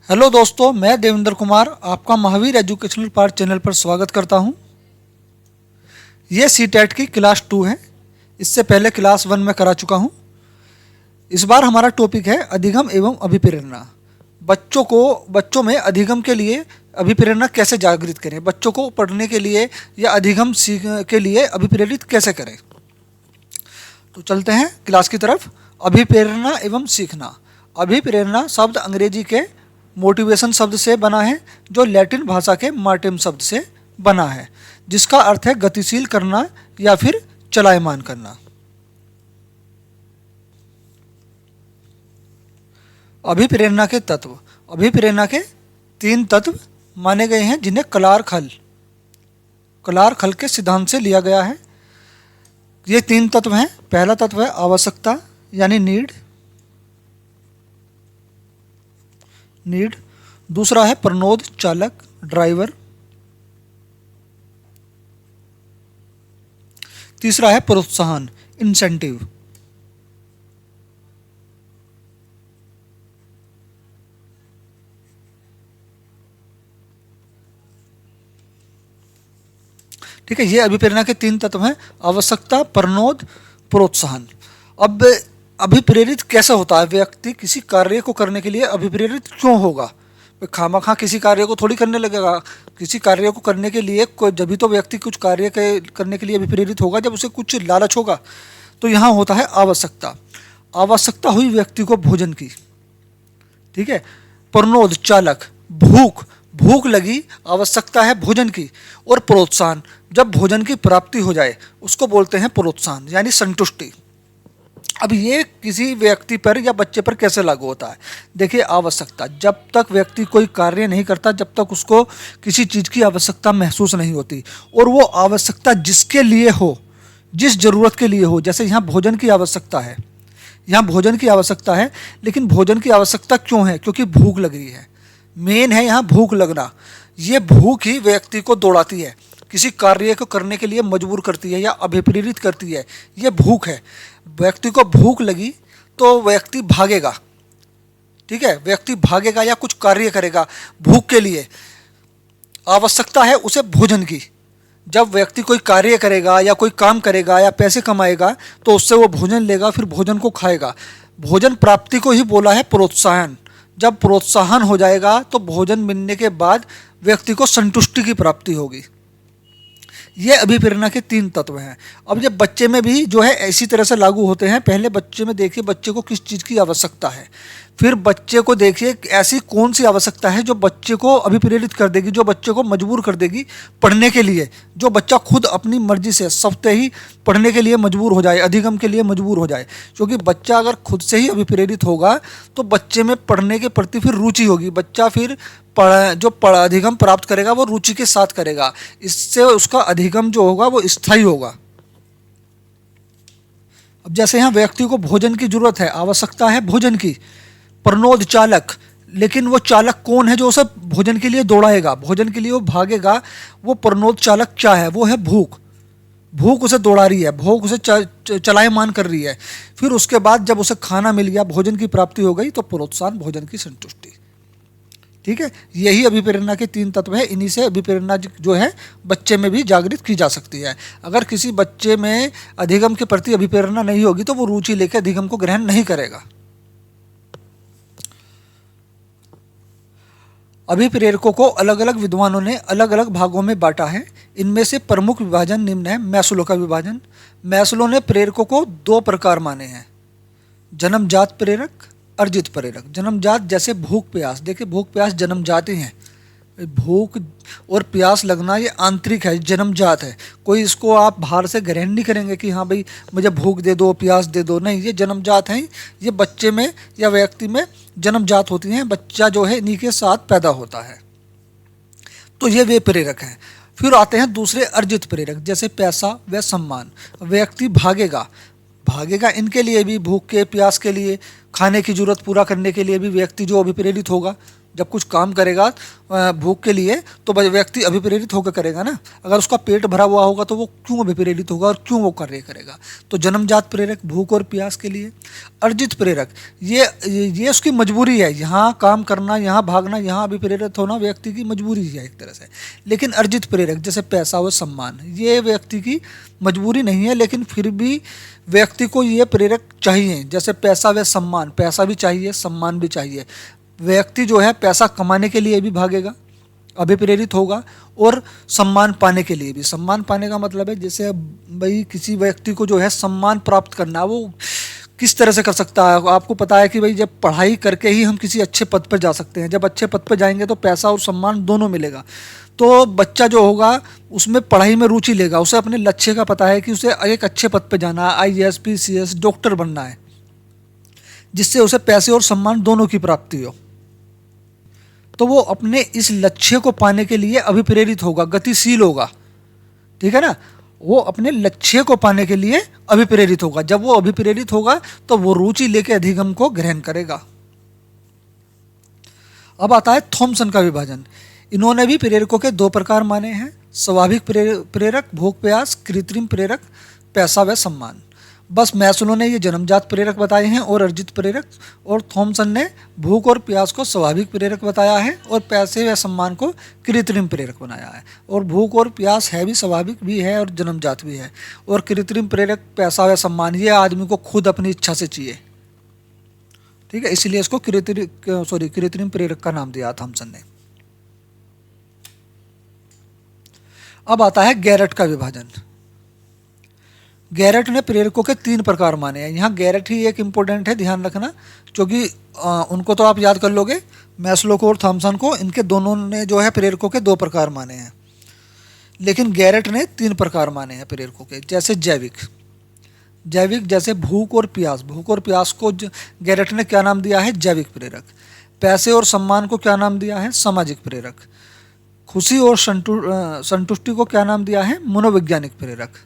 Hello दोस्तों, मैं देवेंद्र कुमार आपका महावीर एजुकेशनल पार्ट चैनल पर स्वागत करता हूं। ये सी टेट की क्लास 2 है। इससे पहले क्लास 1 में करा चुका हूं। इस बार हमारा टॉपिक है अधिगम एवं अभिप्रेरणा। बच्चों में अधिगम के लिए अभिप्रेरणा कैसे जागृत करें, बच्चों को पढ़ने के लिए या अधिगम सीख के लिए अभिप्रेरित कैसे करें। तो चलते हैं क्लास की तरफ। अभिप्रेरणा एवं सीखना। अभिप्रेरणा शब्द अंग्रेजी के मोटिवेशन शब्द से बना है, जो लैटिन भाषा के मार्टिम शब्द से बना है, जिसका अर्थ है गतिशील करना या फिर चलायमान करना। अभिप्रेरणा के तत्व। अभिप्रेरणा के 3 तत्व माने गए हैं, जिन्हें कलार खल के सिद्धांत से लिया गया है। ये 3 तत्व हैं। पहला तत्व है आवश्यकता यानी नीड। दूसरा है प्रनोद चालक ड्राइवर। तीसरा है प्रोत्साहन इंसेंटिव। ठीक है, ये अभिप्रेरणा के 3 तत्व हैं, आवश्यकता, प्रनोद, प्रोत्साहन। अब अभिप्रेरित कैसे होता है व्यक्ति? किसी कार्य को करने के लिए अभिप्रेरित क्यों होगा? खामखा किसी कार्य को थोड़ी करने लगेगा। किसी कार्य को करने के लिए जब भी तो व्यक्ति कुछ कार्य करने के लिए अभिप्रेरित होगा, जब उसे कुछ लालच होगा। तो यहाँ होता है आवश्यकता। आवश्यकता हुई व्यक्ति को भोजन की। ठीक है। प्रनोद चालक, भूख लगी, आवश्यकता है भोजन की। और प्रोत्साहन, जब भोजन की प्राप्ति हो जाए उसको बोलते हैं प्रोत्साहन यानी संतुष्टि। अब ये किसी व्यक्ति पर या बच्चे पर कैसे लागू होता है? देखिए, आवश्यकता, जब तक व्यक्ति कोई कार्य नहीं करता, जब तक उसको किसी चीज़ की आवश्यकता महसूस नहीं होती, और वो आवश्यकता जिसके लिए हो, जिस जरूरत के लिए हो। जैसे यहाँ भोजन की आवश्यकता है, लेकिन भोजन की आवश्यकता क्यों है? क्योंकि भूख लग रही है। मेन है यहाँ भूख लगना। ये भूख ही व्यक्ति को दौड़ाती है, किसी कार्य को करने के लिए मजबूर करती है या अभिप्रेरित करती है। ये भूख है। व्यक्ति को भूख लगी तो व्यक्ति भागेगा। ठीक है, व्यक्ति भागेगा या कुछ कार्य करेगा भूख के लिए। आवश्यकता है उसे भोजन की। जब व्यक्ति कोई कार्य करेगा या कोई काम करेगा या पैसे कमाएगा, तो उससे वो भोजन लेगा, फिर भोजन को खाएगा। भोजन प्राप्ति को ही बोला है प्रोत्साहन। जब प्रोत्साहन हो जाएगा तो भोजन मिलने के बाद व्यक्ति को संतुष्टि की प्राप्ति होगी। ये अभिप्रेरणा के 3 तत्व हैं। अब जब बच्चे में भी जो है इसी तरह से लागू होते हैं। पहले बच्चे में देखिए बच्चे को किस चीज़ की आवश्यकता है, फिर बच्चे को देखिए ऐसी कौन सी आवश्यकता है जो बच्चे को अभिप्रेरित कर देगी, जो बच्चे को मजबूर कर देगी पढ़ने के लिए, जो बच्चा खुद अपनी मर्जी से स्वतः ही पढ़ने के लिए मजबूर हो जाए, अधिगम के लिए मजबूर हो जाए। क्योंकि बच्चा अगर खुद से ही अभिप्रेरित होगा तो बच्चे में पढ़ने के प्रति फिर रुचि होगी। बच्चा फिर अधिगम प्राप्त करेगा वो रुचि के साथ करेगा। इससे उसका अधिगम जो होगा वो स्थायी होगा। अब जैसे यहाँ व्यक्ति को भोजन की जरूरत है, आवश्यकता है भोजन की। प्रनोद चालक, लेकिन वो चालक कौन है जो उसे भोजन के लिए दौड़ाएगा, भोजन के लिए वो भागेगा? वो प्रनोद चालक क्या है? वो है भूख उसे दौड़ा रही है, भूख उसे चलायमान कर रही है। फिर उसके बाद जब उसे खाना मिल गया, भोजन की प्राप्ति हो गई, तो प्रोत्साहन, भोजन की संतुष्टि। ठीक है, यही अभिप्रेरणा के 3 तत्व है। इन्हीं से अभिप्रेरणा जो है बच्चे में भी जागृत की जा सकती है। अगर किसी बच्चे में अधिगम के प्रति अभिप्रेरणा नहीं होगी तो वो रुचि लेकर अधिगम को ग्रहण नहीं करेगा। अभिप्रेरकों को अलग अलग विद्वानों ने अलग अलग भागों में बांटा है। इनमें से प्रमुख विभाजन निम्न है। मैस्लो का विभाजन। मैस्लो ने प्रेरकों को 2 प्रकार माने हैं, जन्मजात प्रेरक, अर्जित प्रेरक। जन्मजात जैसे भूख प्यास, देखिए भूख प्यास जन्मजात ही हैं। भूख और प्यास लगना ये आंतरिक है, जन्मजात है। कोई इसको आप बाहर से ग्रहण नहीं करेंगे कि हाँ भाई मुझे भूख दे दो, प्यास दे दो। नहीं, ये जन्मजात हैं। ये बच्चे में या व्यक्ति में जन्मजात होती हैं। बच्चा जो है इन्हीं के साथ पैदा होता है। तो ये वे प्रेरक हैं। फिर आते हैं दूसरे अर्जित प्रेरक, जैसे पैसा व सम्मान। व्यक्ति भागेगा इनके लिए भी, भूख के प्यास के लिए, खाने की जरूरत पूरा करने के लिए भी व्यक्ति जो अभिप्रेरित होगा जब कुछ काम करेगा भूख के लिए तो व्यक्ति अभिप्रेरित होकर करेगा ना। अगर उसका पेट भरा हुआ होगा तो वो क्यों अभिप्रेरित होगा और क्यों वो कार्य करेगा। तो जन्मजात प्रेरक भूख और प्यास के लिए। अर्जित प्रेरक ये उसकी मजबूरी है, यहाँ काम करना, यहाँ भागना, यहाँ अभिप्रेरित होना व्यक्ति की मजबूरी है एक तरह से। लेकिन अर्जित प्रेरक जैसे पैसा व सम्मान, ये व्यक्ति की मजबूरी नहीं है, लेकिन फिर भी व्यक्ति को ये प्रेरक चाहिए। जैसे पैसा व सम्मान, पैसा भी चाहिए, सम्मान भी चाहिए। व्यक्ति जो है पैसा कमाने के लिए भी भागेगा, अभिप्रेरित होगा, और सम्मान पाने के लिए भी। सम्मान पाने का मतलब है जैसे भाई किसी व्यक्ति को जो है सम्मान प्राप्त करना, वो किस तरह से कर सकता है। आपको पता है कि भाई जब पढ़ाई करके ही हम किसी अच्छे पद पर जा सकते हैं। जब अच्छे पद पर जाएंगे तो पैसा और सम्मान दोनों मिलेगा। तो बच्चा जो होगा उसमें पढ़ाई में रुचि लेगा, उसे अपने लक्ष्य का पता है कि उसे एक अच्छे पद पर जाना है, IAS, PCS, डॉक्टर बनना है, जिससे उसे पैसे और सम्मान दोनों की प्राप्ति हो। तो वो अपने इस लक्ष्य को पाने के लिए अभिप्रेरित होगा, गतिशील होगा, ठीक है ना। वो अपने लक्ष्य को पाने के लिए अभिप्रेरित होगा। जब वो अभिप्रेरित होगा तो वो रुचि लेके अधिगम को ग्रहण करेगा। अब आता है थॉमसन का विभाजन। इन्होंने भी प्रेरकों के दो प्रकार माने हैं, स्वाभाविक प्रेरक भूख प्यास, कृत्रिम प्रेरक पैसा व सम्मान। बस मैस्लो ने ये जन्मजात प्रेरक बताए हैं और अर्जित प्रेरक, और थॉमसन ने भूख और प्यास को स्वाभाविक प्रेरक बताया है और पैसे व सम्मान को कृत्रिम प्रेरक बनाया है। और भूख और प्यास है भी स्वाभाविक भी है और जन्मजात भी है, और कृत्रिम प्रेरक पैसा व सम्मान ये आदमी को खुद अपनी इच्छा से चाहिए, ठीक है। इसलिए इसको कृत्रिम प्रेरक का नाम दिया थॉमसन ने। अब आता है गैरट का विभाजन। गैरट ने प्रेरकों के 3 प्रकार माने हैं। यहाँ गैरट ही एक इम्पोर्टेंट है, ध्यान रखना, क्योंकि उनको तो आप याद कर लोगे, मैस्लो को और थॉमसन को। इनके दोनों ने जो है प्रेरकों के 2 प्रकार माने हैं, लेकिन गैरट ने 3 प्रकार माने हैं प्रेरकों के। जैसे जैविक जैसे भूख और प्यास को गैरट ने क्या नाम दिया है, जैविक प्रेरक। पैसे और सम्मान को क्या नाम दिया है, सामाजिक प्रेरक। खुशी और संतुष्टि को क्या नाम दिया है, मनोवैज्ञानिक प्रेरक।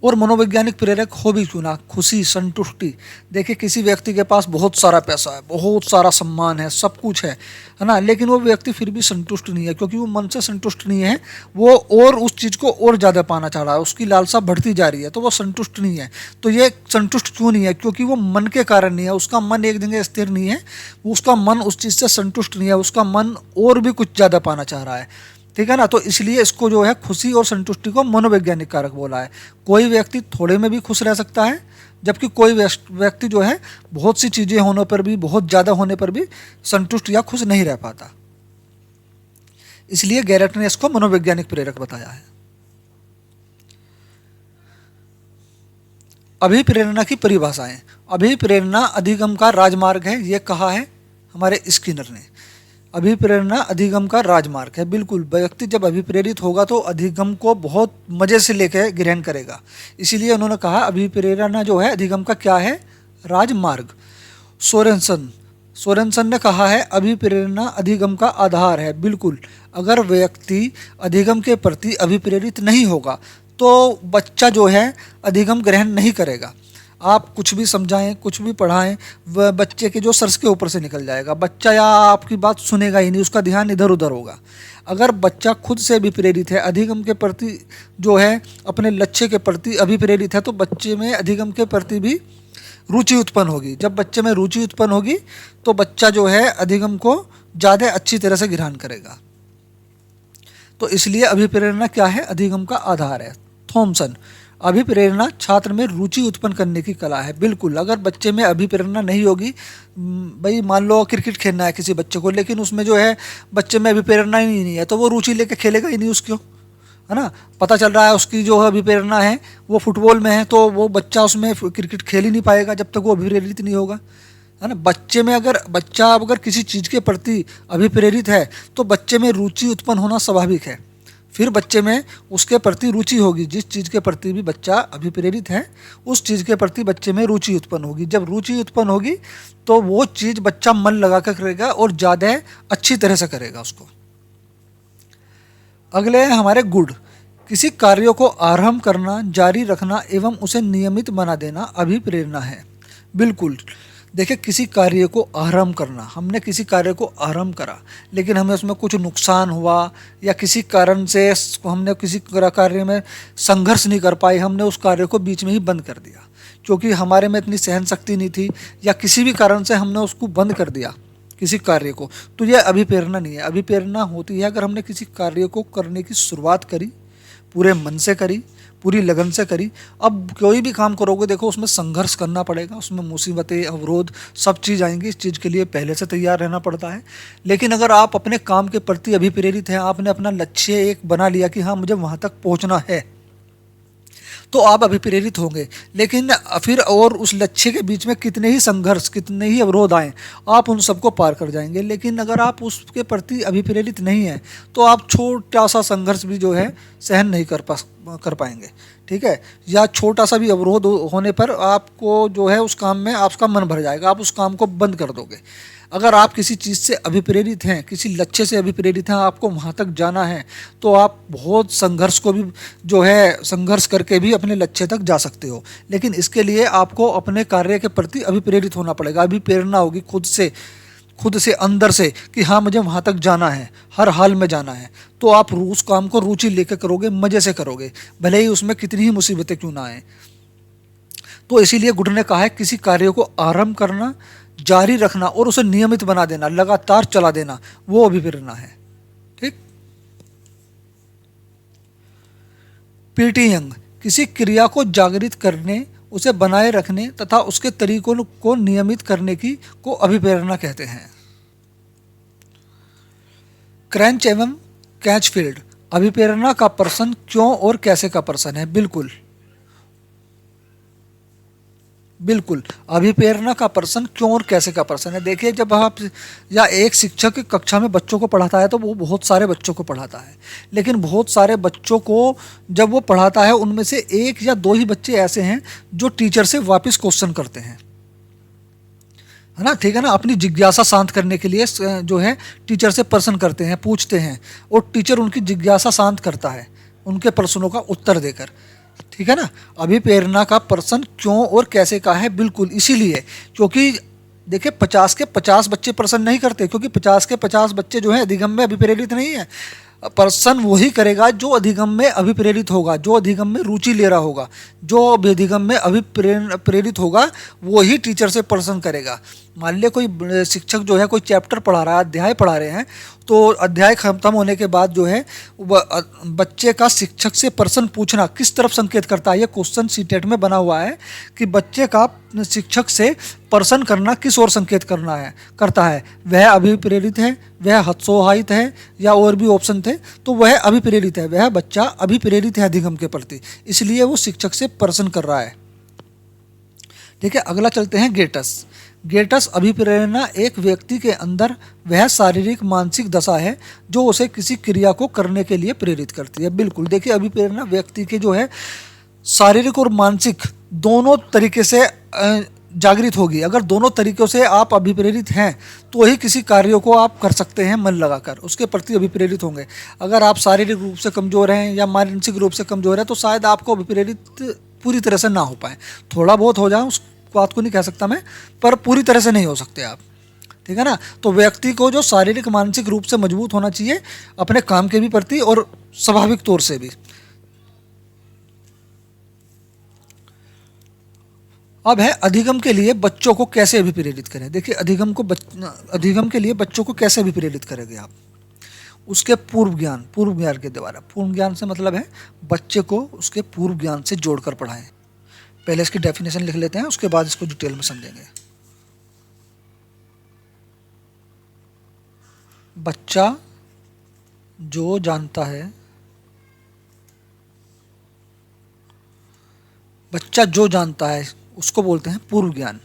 और मनोवैज्ञानिक प्रेरक हो भी क्यों ना, खुशी संतुष्टि। देखिए किसी व्यक्ति के पास बहुत सारा पैसा है, बहुत सारा सम्मान है, सब कुछ है ना, लेकिन वो व्यक्ति फिर भी संतुष्ट नहीं है, क्योंकि वो मन से संतुष्ट नहीं है। वो और उस चीज़ को और ज़्यादा पाना चाह रहा है, उसकी लालसा बढ़ती जा रही है, तो वो संतुष्ट नहीं है। तो ये संतुष्ट क्यों नहीं है, क्योंकि वो मन के कारण नहीं है, उसका मन एक जगह स्थिर नहीं है, उसका मन उस चीज़ से संतुष्ट नहीं है, उसका मन और भी कुछ ज़्यादा पाना चाह रहा है, ठीक है ना। तो इसलिए इसको जो है खुशी और संतुष्टि को मनोवैज्ञानिक कारक बोला है। कोई व्यक्ति थोड़े में भी खुश रह सकता है, जबकि कोई व्यक्ति जो है बहुत सी चीज़ें होने पर भी, बहुत ज़्यादा होने पर भी संतुष्ट या खुश नहीं रह पाता। इसलिए गैरट ने इसको मनोवैज्ञानिक प्रेरक बताया है। अभिप्रेरणा की परिभाषाएं। अभिप्रेरणा अधिगम का राजमार्ग है, ये कहा है हमारे स्किनर ने। अभिप्रेरणा अधिगम का राजमार्ग है, बिल्कुल। व्यक्ति जब अभिप्रेरित होगा तो अधिगम को बहुत मजे से लेकर ग्रहण करेगा। इसीलिए उन्होंने कहा अभिप्रेरणा जो है अधिगम का क्या है, राजमार्ग। सोरेनसन ने कहा है अभिप्रेरणा अधिगम का आधार है, बिल्कुल। अगर व्यक्ति अधिगम के प्रति अभिप्रेरित नहीं होगा तो बच्चा जो है अधिगम ग्रहण नहीं करेगा। आप कुछ भी समझाएं, कुछ भी पढ़ाएं, वह बच्चे के जो सर के ऊपर से निकल जाएगा। बच्चा या आपकी बात सुनेगा ही नहीं, उसका ध्यान इधर उधर होगा। अगर बच्चा खुद से अभिप्रेरित है, अधिगम के प्रति जो है, अपने लक्ष्य के प्रति अभिप्रेरित है, तो बच्चे में अधिगम के प्रति भी रुचि उत्पन्न होगी। जब बच्चे में रुचि उत्पन्न होगी तो बच्चा जो है अधिगम को ज़्यादा अच्छी तरह से ग्रहण करेगा। तो इसलिए अभिप्रेरणा क्या है, अधिगम का आधार है। थॉमसन, अभिप्रेरणा छात्र में रुचि उत्पन्न करने की कला है, बिल्कुल। अगर बच्चे में अभिप्रेरणा नहीं होगी, भाई मान लो क्रिकेट खेलना है किसी बच्चे को, लेकिन उसमें जो है बच्चे में अभिप्रेरणा ही नहीं है, तो वो रुचि लेके खेलेगा ही नहीं उसको, है ना। पता चल रहा है उसकी जो अभिप्रेरणा है वो फुटबॉल में है, तो वो बच्चा उसमें क्रिकेट खेल ही नहीं पाएगा जब तक वो अभिप्रेरित नहीं होगा, है ना। बच्चा अगर किसी चीज़ के प्रति अभिप्रेरित है तो बच्चे में रुचि उत्पन्न होना स्वाभाविक है। फिर बच्चे में उसके प्रति रुचि होगी, जिस चीज़ के प्रति भी बच्चा अभिप्रेरित है उस चीज़ के प्रति बच्चे में रुचि उत्पन्न होगी। जब रुचि उत्पन्न होगी तो वो चीज़ बच्चा मन लगा कर करेगा और ज़्यादा अच्छी तरह से करेगा उसको। अगले हैं हमारे गुड। किसी कार्य को आरंभ करना, जारी रखना एवं उसे नियमित बना देना अभिप्रेरणा है, बिल्कुल। देखिए, किसी कार्य को आरंभ करना, हमने किसी कार्य को आरंभ करा लेकिन हमें उसमें कुछ नुकसान हुआ या किसी कारण से हमने किसी कार्य में संघर्ष नहीं कर पाए, हमने उस कार्य को बीच में ही बंद कर दिया क्योंकि हमारे में इतनी सहन शक्ति नहीं थी या किसी भी कारण से हमने उसको बंद कर दिया किसी कार्य को, तो यह अभिप्रेरणा नहीं है। अभिप्रेरणा होती है अगर हमने किसी कार्य को करने की शुरुआत करी, पूरे मन से करी, पूरी लगन से करी। अब कोई भी काम करोगे देखो उसमें संघर्ष करना पड़ेगा, उसमें मुसीबतें, अवरोध, सब चीज़ आएंगी। इस चीज़ के लिए पहले से तैयार रहना पड़ता है। लेकिन अगर आप अपने काम के प्रति अभिप्रेरित हैं, आपने अपना लक्ष्य एक बना लिया कि हाँ मुझे वहाँ तक पहुँचना है, तो आप अभिप्रेरित होंगे। लेकिन फिर और उस लक्ष्य के बीच में कितने ही संघर्ष, कितने ही अवरोध आए, आप उन सबको पार कर जाएंगे। लेकिन अगर आप उसके प्रति अभिप्रेरित नहीं हैं तो आप छोटा सा संघर्ष भी जो है सहन नहीं कर पाएंगे, ठीक है। या छोटा सा भी अवरोध होने पर आपको जो है उस काम में आपका मन भर जाएगा, आप उस काम को बंद कर दोगे। अगर आप किसी चीज़ से अभिप्रेरित हैं, किसी लक्ष्य से अभिप्रेरित हैं, आपको वहाँ तक जाना है, तो आप बहुत संघर्ष को भी जो है संघर्ष करके भी अपने लक्ष्य तक जा सकते हो। लेकिन इसके लिए आपको अपने कार्य के प्रति अभिप्रेरित होना पड़ेगा। अभिप्रेरणा होगी खुद से अंदर से कि हाँ मुझे वहाँ तक जाना है, हर हाल में जाना है। तो आप उस काम को रुचि लेकर करोगे, मज़े से करोगे, भले ही उसमें कितनी ही मुसीबतें क्यों ना आए। तो इसीलिए गुरु ने कहा है किसी कार्य को आरंभ करना, जारी रखना और उसे नियमित बना देना, लगातार चला देना, वो अभिप्रेरणा है, ठीक। पीटी यंग किसी क्रिया को जागृत करने, उसे बनाए रखने तथा उसके तरीकों को नियमित करने की को अभिप्रेरणा कहते हैं। क्रैंच एवं कैचफील्ड अभिप्रेरणा का प्रश्न क्यों और कैसे का प्रश्न है। बिल्कुल अभिप्रेरणा का प्रश्न क्यों और कैसे का प्रश्न है। देखिए, जब आप या एक शिक्षक कक्षा में बच्चों को पढ़ाता है तो वो बहुत सारे बच्चों को पढ़ाता है, लेकिन बहुत सारे बच्चों को जब वो पढ़ाता है उनमें से एक या दो ही बच्चे ऐसे हैं जो टीचर से वापस क्वेश्चन करते हैं, है ना, ठीक है ना। अपनी जिज्ञासा शांत करने के लिए जो है टीचर से प्रश्न करते हैं, पूछते हैं, और टीचर उनकी जिज्ञासा शांत करता है उनके प्रश्नों का उत्तर देकर, ठीक है ना। अभिप्रेरणा का प्रश्न क्यों और कैसे का है, बिल्कुल इसीलिए क्योंकि देखिए 50 के 50 बच्चे प्रश्न नहीं करते, क्योंकि 50 के 50 बच्चे जो है अधिगम में अभिप्रेरित नहीं है। प्रश्न वही करेगा जो अधिगम में अभिप्रेरित होगा, जो अधिगम में रुचि ले रहा होगा, जो अधिगम में अभिप्रेरित होगा वही टीचर से प्रश्न करेगा। मान लिया कोई शिक्षक जो है कोई चैप्टर पढ़ा रहा है, अध्याय पढ़ा रहे हैं, तो अध्याय खत्म होने के बाद जो है बच्चे का शिक्षक से प्रश्न पूछना किस तरफ संकेत करता है। ये क्वेश्चन सीटेट में बना हुआ है कि बच्चे का शिक्षक से प्रश्न करना किस ओर संकेत करता है। वह अभिप्रेरित है, वह हतोत्साहित है, या और भी ऑप्शन थे, तो वह अभिप्रेरित है, वह बच्चा अभिप्रेरित है अधिगम के प्रति, इसलिए वो शिक्षक से प्रश्न कर रहा है, ठीक है। अगला चलते हैं गेटस अभिप्रेरणा एक व्यक्ति के अंदर वह शारीरिक मानसिक दशा है जो उसे किसी क्रिया को करने के लिए प्रेरित करती है। बिल्कुल देखिए, अभिप्रेरणा व्यक्ति के जो है शारीरिक और मानसिक दोनों तरीके से जागृत होगी। अगर दोनों तरीकों से आप अभिप्रेरित हैं तो ही किसी कार्य को आप कर सकते हैं, मन लगाकर उसके प्रति अभिप्रेरित होंगे। अगर आप शारीरिक रूप से कमज़ोर हैं या मानसिक रूप से कमज़ोर हैं तो शायद आपको अभिप्रेरित पूरी तरह से ना हो पाए, थोड़ा बहुत हो जाए, उस बात को नहीं कह सकता मैं, पर पूरी तरह से नहीं हो सकते आप, ठीक है ना। तो व्यक्ति को जो शारीरिक मानसिक रूप से मजबूत होना चाहिए अपने काम के भी प्रति और स्वाभाविक तौर से भी। अब है अधिगम के लिए बच्चों को कैसे अभिप्रेरित करें। देखिए, अधिगम के लिए बच्चों को कैसे अभिप्रेरित करेंगे आप, उसके पूर्व ज्ञान के द्वारा। पूर्व ज्ञान से मतलब है बच्चे को उसके पूर्व ज्ञान से जोड़कर पढ़ाएं। पहले इसकी डेफिनेशन लिख लेते हैं, उसके बाद इसको डिटेल में समझेंगे। बच्चा जो जानता है, उसको बोलते हैं पूर्व ज्ञान।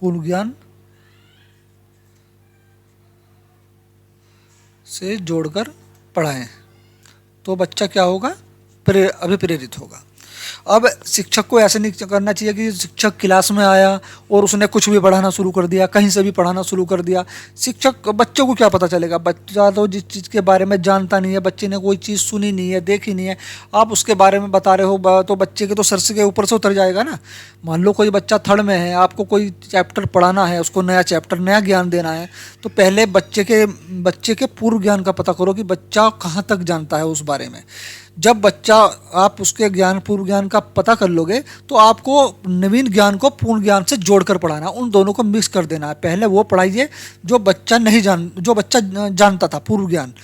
पूर्व ज्ञान से जोड़कर पढ़ाएं तो बच्चा क्या होगा, अभिप्रेरित होगा। अब शिक्षक को ऐसे नहीं करना चाहिए कि शिक्षक क्लास में आया और उसने कुछ भी पढ़ाना शुरू कर दिया, कहीं से भी पढ़ाना शुरू कर दिया। शिक्षक, बच्चों को क्या पता चलेगा? बच्चा तो जिस चीज़ के बारे में जानता नहीं है, बच्चे ने कोई चीज़ सुनी नहीं है, देखी नहीं है, आप उसके बारे में बता रहे हो तो बच्चे के तो सर के ऊपर से उतर जाएगा ना। मान लो कोई बच्चा थर्ड में है, आपको कोई चैप्टर पढ़ाना है, उसको नया चैप्टर, नया ज्ञान देना है, तो पहले बच्चे के पूर्व ज्ञान का पता करो कि बच्चा कहाँ तक जानता है उस बारे में। जब बच्चा, आप उसके ज्ञान, पूर्व ज्ञान का पता कर लोगे, तो आपको नवीन ज्ञान को पूर्ण ज्ञान से जोड़कर पढ़ाना, उन दोनों को मिक्स कर देना है। पहले वो पढ़ाइए जो बच्चा जानता था, पूर्व ज्ञान,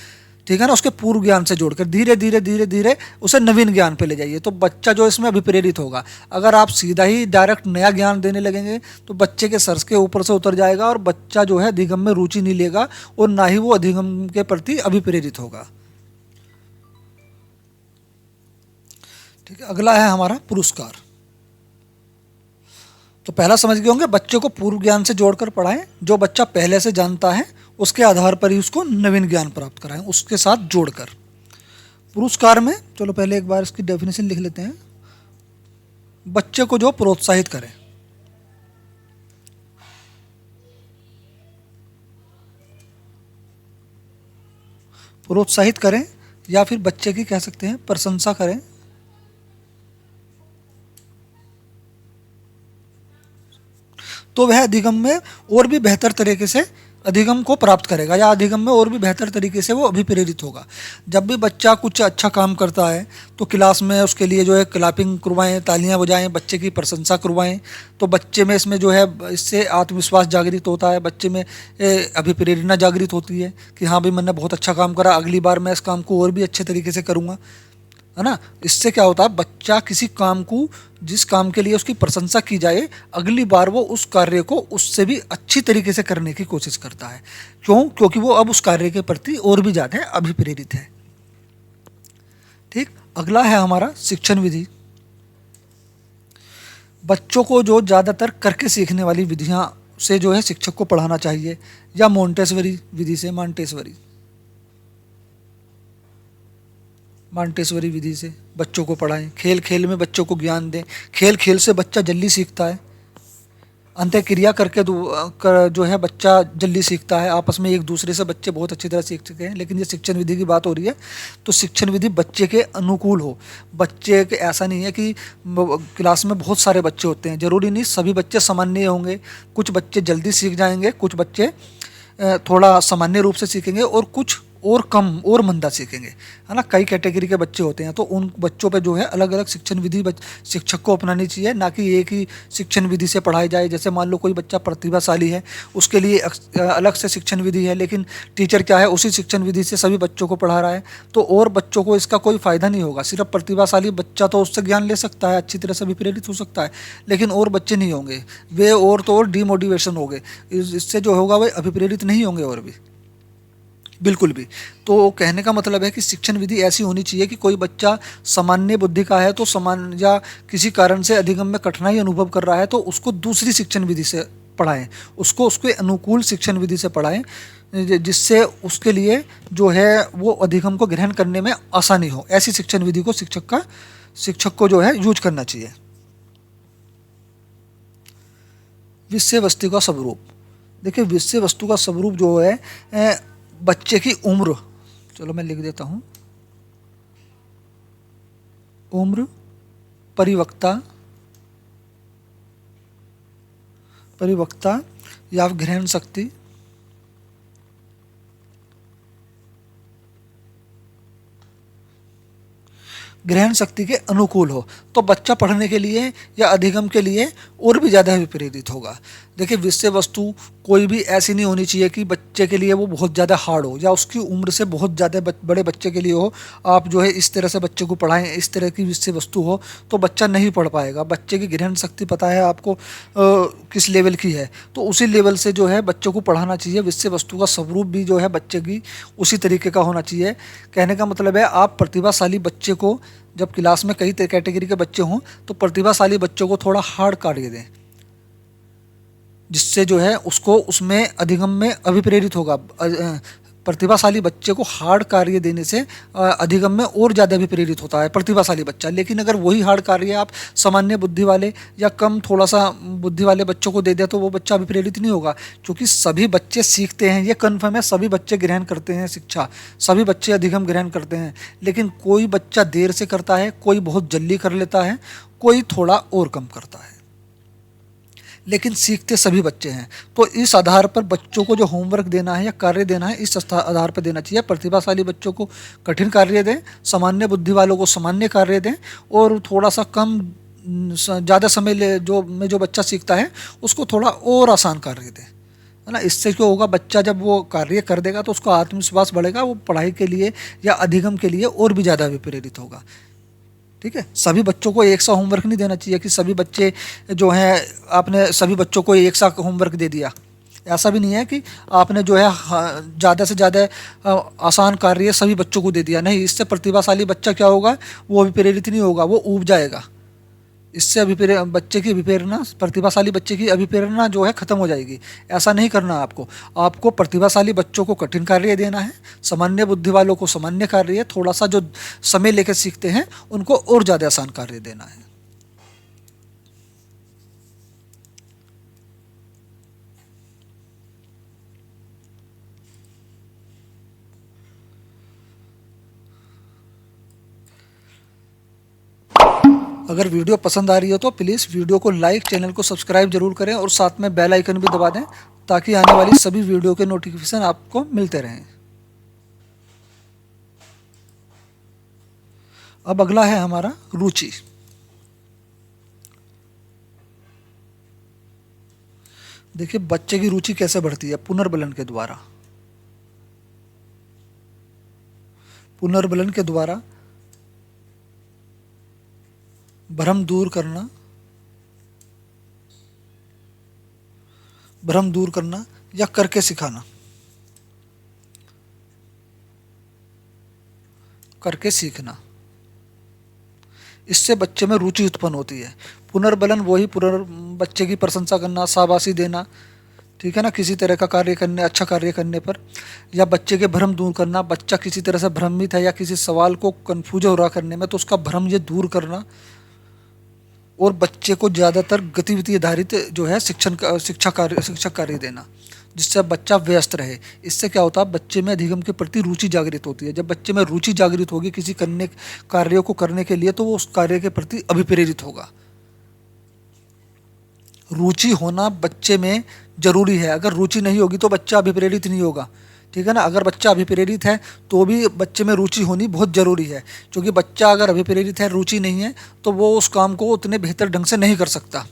ठीक है ना, उसके पूर्व ज्ञान से जोड़कर धीरे धीरे धीरे धीरे उसे नवीन ज्ञान पे ले जाइए, तो बच्चा जो इसमें अभिप्रेरित होगा। अगर आप सीधा ही डायरेक्ट नया ज्ञान देने लगेंगे तो बच्चे के सर के ऊपर से उतर जाएगा और बच्चा जो है अधिगम में रुचि नहीं लेगा और ना ही वो अधिगम के प्रति अभिप्रेरित होगा। ठीक है, अगला है हमारा पुरस्कार। तो पहला समझ गए होंगे, बच्चे को पूर्व ज्ञान से जोड़कर पढ़ाएं, जो बच्चा पहले से जानता है उसके आधार पर ही उसको नवीन ज्ञान प्राप्त कराएं, उसके साथ जोड़कर। पुरस्कार में, चलो पहले एक बार इसकी डेफिनेशन लिख लेते हैं। बच्चे को जो प्रोत्साहित करें, प्रोत्साहित करें या फिर बच्चे की कह सकते हैं प्रशंसा करें, तो वह अधिगम में और भी बेहतर तरीके से अधिगम को प्राप्त करेगा या अधिगम में और भी बेहतर तरीके से वो अभिप्रेरित होगा। जब भी बच्चा कुछ अच्छा काम करता है तो क्लास में उसके लिए जो है क्लैपिंग करवाएं, तालियां बजाएं, बच्चे की प्रशंसा करवाएं, तो बच्चे में इसमें जो है, इससे आत्मविश्वास जागृत होता है, बच्चे में अभिप्रेरणा जागृत होती है कि हाँ भाई मैंने बहुत अच्छा काम करा, अगली बार मैं इस काम को और भी अच्छे तरीके से करूँगा, है ना। इससे क्या होता है, बच्चा किसी काम को, जिस काम के लिए उसकी प्रशंसा की जाए, अगली बार वो उस कार्य को उससे भी अच्छी तरीके से करने की कोशिश करता है। क्यों? क्योंकि वो अब उस कार्य के प्रति और भी ज़्यादा अभिप्रेरित है। ठीक, अगला है हमारा शिक्षण विधि। बच्चों को जो ज़्यादातर करके सीखने वाली विधियाँ से जो है शिक्षक को पढ़ाना चाहिए, या मोंटेसरी विधि से, मांटेसवरी विधि से बच्चों को पढ़ाएं। खेल खेल में बच्चों को ज्ञान दें, खेल खेल से बच्चा जल्दी सीखता है, अंत्यक्रिया करके जो है बच्चा जल्दी सीखता है। आपस में एक दूसरे से बच्चे बहुत अच्छी तरह सीख चुके हैं, लेकिन ये शिक्षण विधि की बात हो रही है, तो शिक्षण विधि बच्चे के अनुकूल हो। बच्चे के, ऐसा नहीं है कि क्लास में बहुत सारे बच्चे होते हैं, ज़रूरी नहीं सभी बच्चे सामान्य होंगे, कुछ बच्चे जल्दी सीख जाएंगे, कुछ बच्चे थोड़ा सामान्य रूप से सीखेंगे और कुछ और कम और मंदा सीखेंगे, है ना। कई कैटेगरी के बच्चे होते हैं, तो उन बच्चों पे जो है अलग अलग शिक्षण विधि शिक्षक को अपनानी चाहिए, ना कि एक ही शिक्षण विधि से पढ़ाई जाए। जैसे मान लो कोई बच्चा प्रतिभाशाली है, उसके लिए अलग से शिक्षण विधि है, लेकिन टीचर क्या है, उसी शिक्षण विधि से सभी बच्चों को पढ़ा रहा है, तो और बच्चों को इसका कोई फ़ायदा नहीं होगा। सिर्फ प्रतिभाशाली बच्चा तो उससे ज्ञान ले सकता है, अच्छी तरह से भी प्रेरित हो सकता है, लेकिन और बच्चे नहीं होंगे, वे और तो और डिमोटिवेशन हो गए, इससे जो होगा वे अभिप्रेरित नहीं होंगे और भी, बिल्कुल भी। तो कहने का मतलब है कि शिक्षण विधि ऐसी होनी चाहिए कि कोई बच्चा सामान्य बुद्धि का है, तो सामान्य या किसी कारण से अधिगम में कठिनाई अनुभव कर रहा है, तो उसको दूसरी शिक्षण विधि से पढ़ाएं, उसको उसके अनुकूल शिक्षण विधि से पढ़ाएं, जिससे उसके लिए जो है वो अधिगम को ग्रहण करने में आसानी हो। ऐसी शिक्षण विधि को शिक्षक को जो है यूज करना चाहिए। विषय वस्तु का स्वरूप, देखिए विषय वस्तु का स्वरूप जो है, बच्चे की उम्र, चलो मैं लिख देता हूँ, उम्र, परिपक्वता या ग्रहण शक्ति, ग्रहण शक्ति के अनुकूल हो, तो बच्चा पढ़ने के लिए या अधिगम के लिए और भी ज़्यादा प्रेरित होगा। देखिए विषय वस्तु कोई भी ऐसी नहीं होनी चाहिए कि बच्चे के लिए वो बहुत ज़्यादा हार्ड हो या उसकी उम्र से बहुत ज़्यादा बड़े बच्चे के लिए हो। आप जो है इस तरह से बच्चे को पढ़ाएं, इस तरह की विषय वस्तु हो तो बच्चा नहीं पढ़ पाएगा। बच्चे की ग्रहण शक्ति पता है आपको किस लेवल की है, तो उसी लेवल से जो है बच्चों को पढ़ाना चाहिए। विषय वस्तु का स्वरूप भी जो है बच्चे की उसी तरीके का होना चाहिए। कहने का मतलब है आप प्रतिभाशाली बच्चे को, जब क्लास में कई कैटेगरी के बच्चे हों तो प्रतिभाशाली बच्चों को थोड़ा हार्ड कार्य दें, जिससे जो है उसको उसमें अधिगम में अभिप्रेरित होगा, प्रतिभाशाली बच्चे को हार्ड कार्य देने से अधिगम में और ज़्यादा भी प्रेरित होता है प्रतिभाशाली बच्चा। लेकिन अगर वही हार्ड कार्य आप सामान्य बुद्धि वाले या कम थोड़ा सा बुद्धि वाले बच्चों को दे दिया तो वो बच्चा अभी प्रेरित नहीं होगा, क्योंकि सभी बच्चे सीखते हैं, ये कन्फर्म है, सभी बच्चे ग्रहण करते हैं शिक्षा, सभी बच्चे अधिगम ग्रहण करते हैं। लेकिन कोई बच्चा देर से करता है, कोई बहुत जल्दी कर लेता है, कोई थोड़ा और कम करता है, लेकिन सीखते सभी बच्चे हैं। तो इस आधार पर बच्चों को जो होमवर्क देना है या कार्य देना है, इस आधार पर देना चाहिए। प्रतिभाशाली बच्चों को कठिन कार्य दें, सामान्य बुद्धि वालों को सामान्य कार्य दें, और थोड़ा सा कम ज़्यादा समय ले जो बच्चा सीखता है उसको थोड़ा और आसान कार्य दें, है ना। इससे क्या होगा, बच्चा जब वो कार्य कर देगा तो उसका आत्मविश्वास बढ़ेगा, वो पढ़ाई के लिए या अधिगम के लिए और भी ज़्यादा प्रेरित होगा। ठीक है, सभी बच्चों को एक सा होमवर्क नहीं देना चाहिए कि सभी बच्चे जो हैं, आपने सभी बच्चों को एक सा होमवर्क दे दिया। ऐसा भी नहीं है कि आपने जो है ज़्यादा से ज़्यादा आसान कार्य सभी बच्चों को दे दिया। नहीं, इससे प्रतिभाशाली बच्चा क्या होगा, वो अभी प्रेरित नहीं होगा, वो ऊब जाएगा। इससे बच्चे की अभिप्रेरणा, प्रतिभाशाली बच्चे की अभिप्रेरणा जो है खत्म हो जाएगी। ऐसा नहीं करना आपको। आपको प्रतिभाशाली बच्चों को कठिन कार्य देना है, सामान्य बुद्धि वालों को सामान्य कार्य, थोड़ा सा जो समय लेकर सीखते हैं उनको और ज़्यादा आसान कार्य देना है। अगर वीडियो पसंद आ रही हो तो प्लीज़ वीडियो को लाइक, चैनल को सब्सक्राइब जरूर करें और साथ में बेल आइकन भी दबा दें, ताकि आने वाली सभी वीडियो के नोटिफिकेशन आपको मिलते रहें। अब अगला है हमारा रुचि। देखिए बच्चे की रुचि कैसे बढ़ती है, पुनर्बलन के द्वारा। पुनर्बलन के द्वारा भ्रम दूर करना, भ्रम दूर करना या करके सिखाना, करके सीखना, इससे बच्चे में रुचि उत्पन्न होती है। पुनर्बलन वही बच्चे की प्रशंसा करना, शाबाशी देना, ठीक है ना, किसी तरह का कार्य करने, अच्छा कार्य करने पर, या बच्चे के भ्रम दूर करना। बच्चा किसी तरह से भ्रमित है या किसी सवाल को कन्फ्यूज हो रहा करने में, तो उसका भ्रम ये दूर करना, और बच्चे को ज़्यादातर गतिविधि आधारित जो है शिक्षा कार्य देना, जिससे बच्चा व्यस्त रहे। इससे क्या होता है, बच्चे में अधिगम के प्रति रुचि जागृत होती है। जब बच्चे में रुचि जागृत होगी किसी कार्य को करने के लिए, तो वो उस कार्य के प्रति अभिप्रेरित होगा। रुचि होना बच्चे में जरूरी है। अगर रुचि नहीं होगी तो बच्चा अभिप्रेरित नहीं होगा, ठीक है ना। अगर बच्चा अभिप्रेरित है तो भी बच्चे में रुचि होनी बहुत ज़रूरी है, क्योंकि बच्चा अगर अभिप्रेरित है, रुचि नहीं है, तो वो उस काम को उतने बेहतर ढंग से नहीं कर सकता।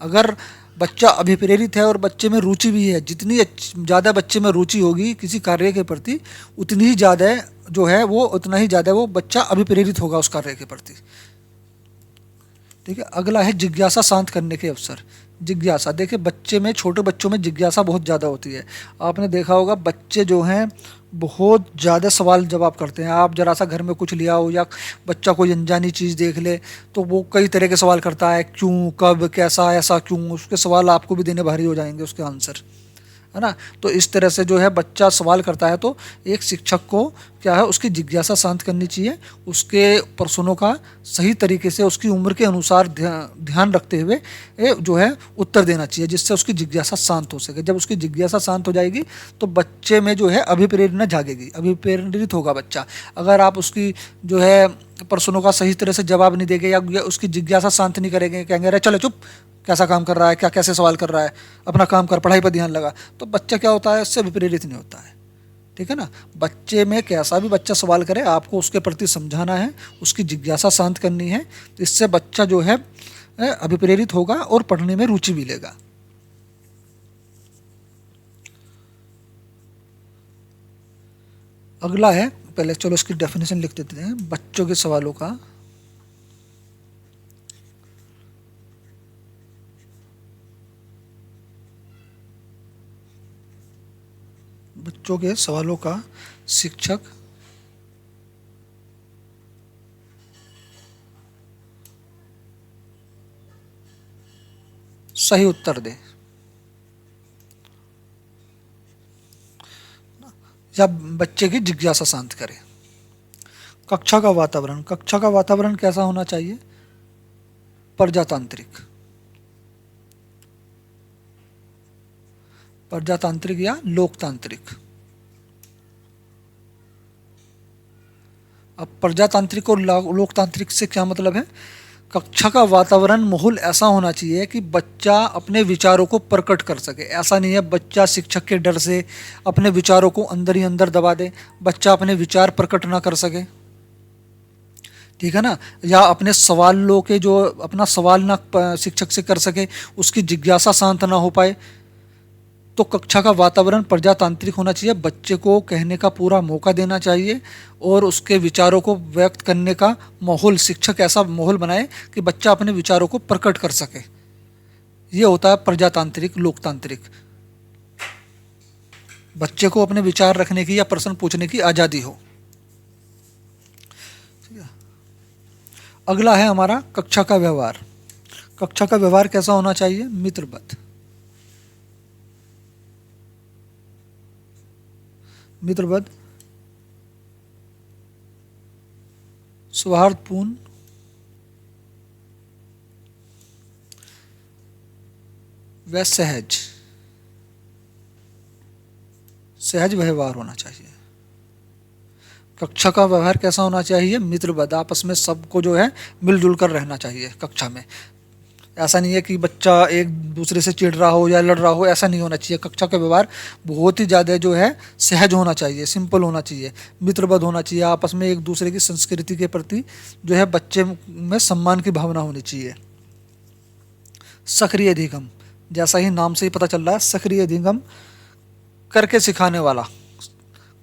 अगर बच्चा अभिप्रेरित है और बच्चे में रुचि भी है, जितनी ज़्यादा बच्चे में रुचि होगी किसी कार्य के प्रति, उतनी ही ज़्यादा जो है वो उतना ही ज़्यादा वो बच्चा अभिप्रेरित होगा उस कार्य के प्रति। ठीक है, अगला है जिज्ञासा शांत करने के अवसर। जिज्ञासा, देखिए बच्चे में, छोटे बच्चों में जिज्ञासा बहुत ज़्यादा होती है। आपने देखा होगा बच्चे जो हैं बहुत ज़्यादा सवाल जवाब करते हैं। आप जरा सा घर में कुछ लिया हो या बच्चा कोई अनजानी चीज़ देख ले तो वो कई तरह के सवाल करता है, क्यों, कब, कैसा, ऐसा क्यों। उसके सवाल आपको भी देने भारी हो जाएंगे उसके आंसर, है ना। तो इस तरह से जो है बच्चा सवाल करता है, तो एक शिक्षक को क्या है, उसकी जिज्ञासा शांत करनी चाहिए, उसके प्रश्नों का सही तरीके से उसकी उम्र के अनुसार ध्यान रखते हुए जो है उत्तर देना चाहिए, जिससे उसकी जिज्ञासा शांत हो सके। जब उसकी जिज्ञासा शांत हो जाएगी तो बच्चे में जो है अभिप्रेरणा जागेगी, अभिप्रेरित होगा बच्चा। अगर आप उसकी जो है प्रश्नों का सही तरह से जवाब नहीं देंगे या उसकी जिज्ञासा शांत नहीं करेंगे, कहेंगे अरे चलो चुप, कैसा काम कर रहा है, क्या कैसे सवाल कर रहा है, अपना काम कर, पढ़ाई पर ध्यान लगा, तो बच्चा क्या होता है, इससे विप्रेरित नहीं होता है। ठीक है ना। बच्चे में कैसा भी बच्चा सवाल करे, आपको उसके प्रति समझाना है, उसकी जिज्ञासा शांत करनी है। इससे बच्चा जो है अभिप्रेरित होगा और पढ़ने में रुचि भी लेगा। अगला है, पहले चलो इसकी डेफिनेशन लिख देते हैं, बच्चों के सवालों का। बच्चों के सवालों का शिक्षक सही उत्तर दे। या बच्चे की जिज्ञासा शांत करे। कक्षा का वातावरण कैसा होना चाहिए? प्रजातांत्रिक, प्रजातांत्रिक या लोकतांत्रिक। अब प्रजातांत्रिक और लोकतांत्रिक से क्या मतलब है? कक्षा का वातावरण, माहौल ऐसा होना चाहिए कि बच्चा अपने विचारों को प्रकट कर सके। ऐसा नहीं है बच्चा शिक्षक के डर से अपने विचारों को अंदर ही अंदर दबा दे, बच्चा अपने विचार प्रकट ना कर सके, ठीक है ना, या अपने सवालों के जो अपना सवाल ना शिक्षक से कर सके, उसकी जिज्ञासा शांत ना हो पाए। तो कक्षा का वातावरण प्रजातांत्रिक होना चाहिए, बच्चे को कहने का पूरा मौका देना चाहिए और उसके विचारों को व्यक्त करने का माहौल, शिक्षक ऐसा माहौल बनाए कि बच्चा अपने विचारों को प्रकट कर सके। ये होता है प्रजातांत्रिक। लोकतांत्रिक, बच्चे को अपने विचार रखने की या प्रश्न पूछने की आज़ादी हो। अगला है हमारा कक्षा का व्यवहार। कक्षा का व्यवहार कैसा होना चाहिए? मित्रवत, मित्रवत, सौहार्दपूर्ण, व सहज, सहज व्यवहार होना चाहिए। कक्षा का व्यवहार कैसा होना चाहिए? मित्रवत, आपस में सबको जो है मिलजुल कर रहना चाहिए कक्षा में। ऐसा नहीं है कि बच्चा एक दूसरे से चिढ़ रहा हो या लड़ रहा हो, ऐसा नहीं होना चाहिए। कक्षा का व्यवहार बहुत ही ज़्यादा जो है सहज होना चाहिए, सिंपल होना चाहिए, मित्रवत होना चाहिए। आपस में एक दूसरे की संस्कृति के प्रति जो है बच्चे में सम्मान की भावना होनी चाहिए। सक्रिय अधिगम, जैसा ही नाम से ही पता चल रहा है, सक्रिय अधिगम करके सिखाने वाला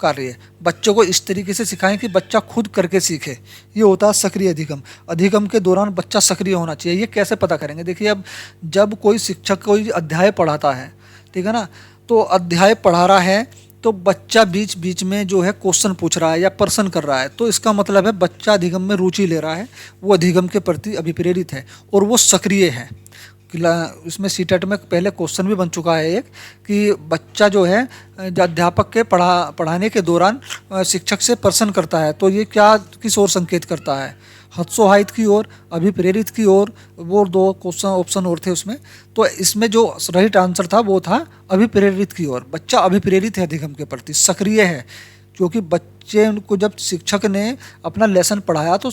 कार्य है। बच्चों को इस तरीके से सिखाएं कि बच्चा खुद करके सीखे, ये होता है सक्रिय अधिगम। अधिगम के दौरान बच्चा सक्रिय होना चाहिए। ये कैसे पता करेंगे? देखिए, अब जब कोई शिक्षक कोई अध्याय पढ़ाता है, ठीक है ना, तो अध्याय पढ़ा रहा है तो बच्चा बीच बीच में जो है क्वेश्चन पूछ रहा है या प्रश्न कर रहा है, तो इसका मतलब है बच्चा अधिगम में रुचि ले रहा है, वो अधिगम के प्रति अभिप्रेरित है और वो सक्रिय है। इसमें सीटेट में पहले क्वेश्चन भी बन चुका है एक, कि बच्चा जो है अध्यापक के पढ़ाने के दौरान शिक्षक से प्रश्न करता है, तो ये क्या किस ओर संकेत करता है? हतोत्साहित की ओर, अभिप्रेरित की ओर। वो दो क्वेश्चन ऑप्शन और थे उसमें, तो इसमें जो राइट आंसर था वो था अभिप्रेरित की ओर। बच्चा अभिप्रेरित है अधिगम के प्रति, सक्रिय है, क्योंकि बच्चे को जब शिक्षक ने अपना लेसन पढ़ाया तो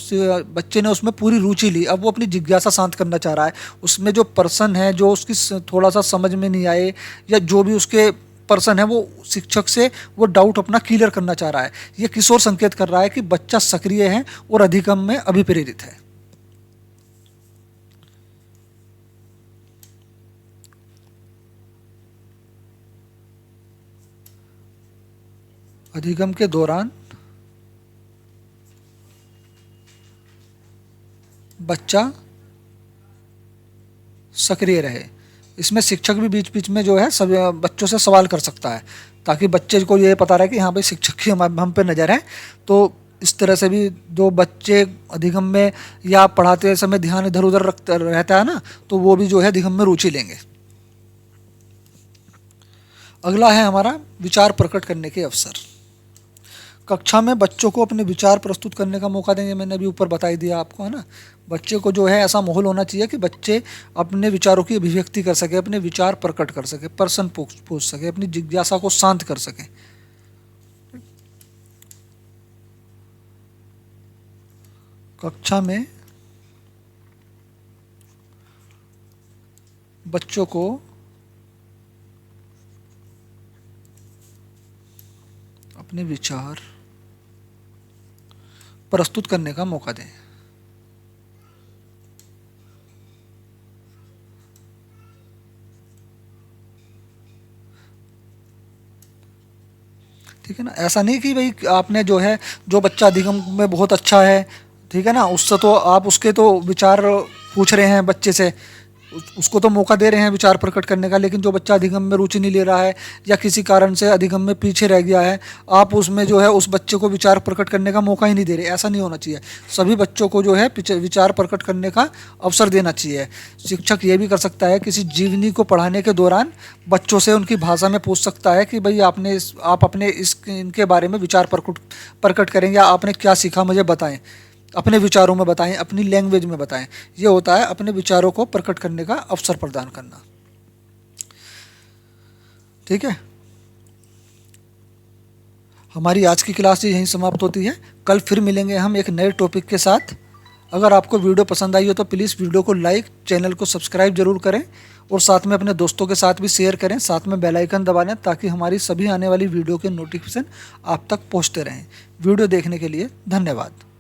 बच्चे ने उसमें पूरी रुचि ली। अब वो अपनी जिज्ञासा शांत करना चाह रहा है, उसमें जो पर्सन है जो उसकी थोड़ा सा समझ में नहीं आए या जो भी उसके पर्सन है, वो शिक्षक से वो डाउट अपना क्लियर करना चाह रहा है। ये किस ओर संकेत कर रहा है? कि बच्चा सक्रिय है और अधिगम में अभिप्रेरित है। अधिगम के दौरान बच्चा सक्रिय रहे। इसमें शिक्षक भी बीच बीच में जो है सब बच्चों से सवाल कर सकता है, ताकि बच्चे को ये पता रहे कि हाँ भाई शिक्षक की हम पे नज़र है। तो इस तरह से भी जो बच्चे अधिगम में या पढ़ाते समय ध्यान इधर उधर रखता रहता है ना, तो वो भी जो है अधिगम में रुचि लेंगे। अगला है हमारा विचार प्रकट करने के अवसर। कक्षा में बच्चों को अपने विचार प्रस्तुत करने का मौका देंगे। मैंने अभी ऊपर बता ही दिया आपको, है ना। बच्चे को जो है ऐसा माहौल होना चाहिए कि बच्चे अपने विचारों की अभिव्यक्ति कर सके, अपने विचार प्रकट कर सके, प्रश्न पूछ सके, अपनी जिज्ञासा को शांत कर सके। कक्षा में बच्चों को अपने विचार प्रस्तुत करने का मौका दें। ठीक है ना। ऐसा नहीं कि भाई आपने जो है, जो बच्चा अधिगम में बहुत अच्छा है, ठीक है ना, उससे तो आप उसके तो विचार पूछ रहे हैं बच्चे से, उसको तो मौका दे रहे हैं विचार प्रकट करने का, लेकिन जो बच्चा अधिगम में रुचि नहीं ले रहा है या किसी कारण से अधिगम में पीछे रह गया है, आप उसमें जो है उस बच्चे को विचार प्रकट करने का मौका ही नहीं दे रहे। ऐसा नहीं होना चाहिए। सभी बच्चों को जो है विचार प्रकट करने का अवसर देना चाहिए। शिक्षक ये भी कर सकता है, किसी जीवनी को पढ़ाने के दौरान बच्चों से उनकी भाषा में पूछ सकता है कि भाई आप अपने इनके बारे में विचार प्रकट करें, या आपने क्या सीखा मुझे बताएं, अपने विचारों में बताएं, अपनी लैंग्वेज में बताएं। ये होता है अपने विचारों को प्रकट करने का अवसर प्रदान करना। ठीक है, हमारी आज की क्लास यहीं समाप्त होती है। कल फिर मिलेंगे हम एक नए टॉपिक के साथ। अगर आपको वीडियो पसंद आई हो तो प्लीज़ वीडियो को लाइक, चैनल को सब्सक्राइब जरूर करें और साथ में अपने दोस्तों के साथ भी शेयर करें। साथ में बेल आइकन दबा लें ताकि हमारी सभी आने वाली वीडियो के नोटिफिकेशन आप तक पहुंचते रहें। वीडियो देखने के लिए धन्यवाद।